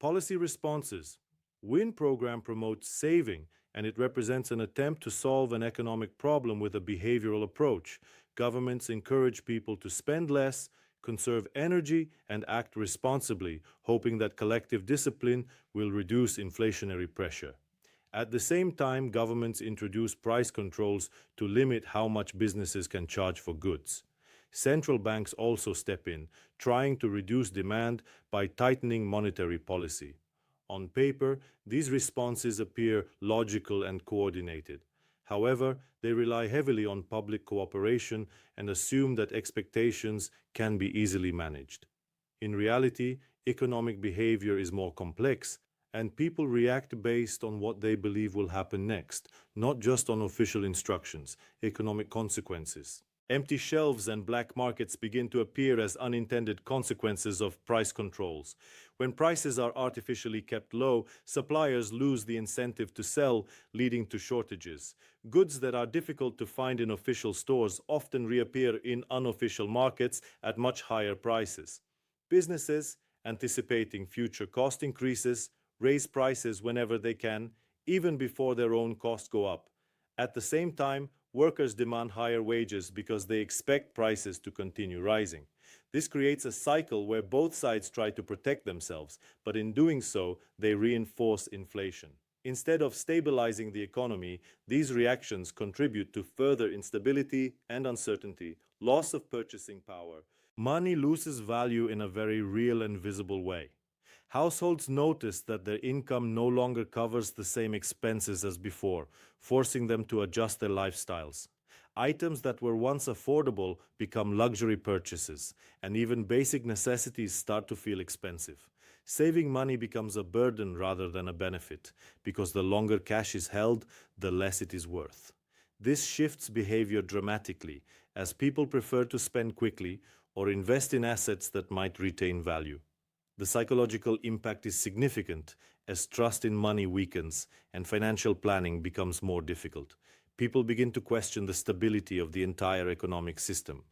Policy responses. WIN program promotes saving, and it represents an attempt to solve an economic problem with a behavioral approach. Governments encourage people to spend less, conserve energy, and act responsibly, hoping that collective discipline will reduce inflationary pressure. At the same time, governments introduce price controls to limit how much businesses can charge for goods. Central banks also step in, trying to reduce demand by tightening monetary policy. On paper, these responses appear logical and coordinated. However, they rely heavily on public cooperation and assume that expectations can be easily managed. In reality, economic behavior is more complex, and people react based on what they believe will happen next, not just on official instructions, economic consequences. Empty shelves and black markets begin to appear as unintended consequences of price controls. When prices are artificially kept low, suppliers lose the incentive to sell, leading to shortages. Goods that are difficult to find in official stores often reappear in unofficial markets at much higher prices. Businesses, anticipating future cost increases, raise prices whenever they can, even before their own costs go up. At the same time, workers demand higher wages because they expect prices to continue rising. This creates a cycle where both sides try to protect themselves, but in doing so, they reinforce inflation. Instead of stabilizing the economy, these reactions contribute to further instability and uncertainty, loss of purchasing power. Money loses value in a very real and visible way. Households notice that their income no longer covers the same expenses as before, forcing them to adjust their lifestyles. Items that were once affordable become luxury purchases, and even basic necessities start to feel expensive. Saving money becomes a burden rather than a benefit, because the longer cash is held, the less it is worth. This shifts behavior dramatically, as people prefer to spend quickly or invest in assets that might retain value. The psychological impact is significant as trust in money weakens and financial planning becomes more difficult. People begin to question the stability of the entire economic system.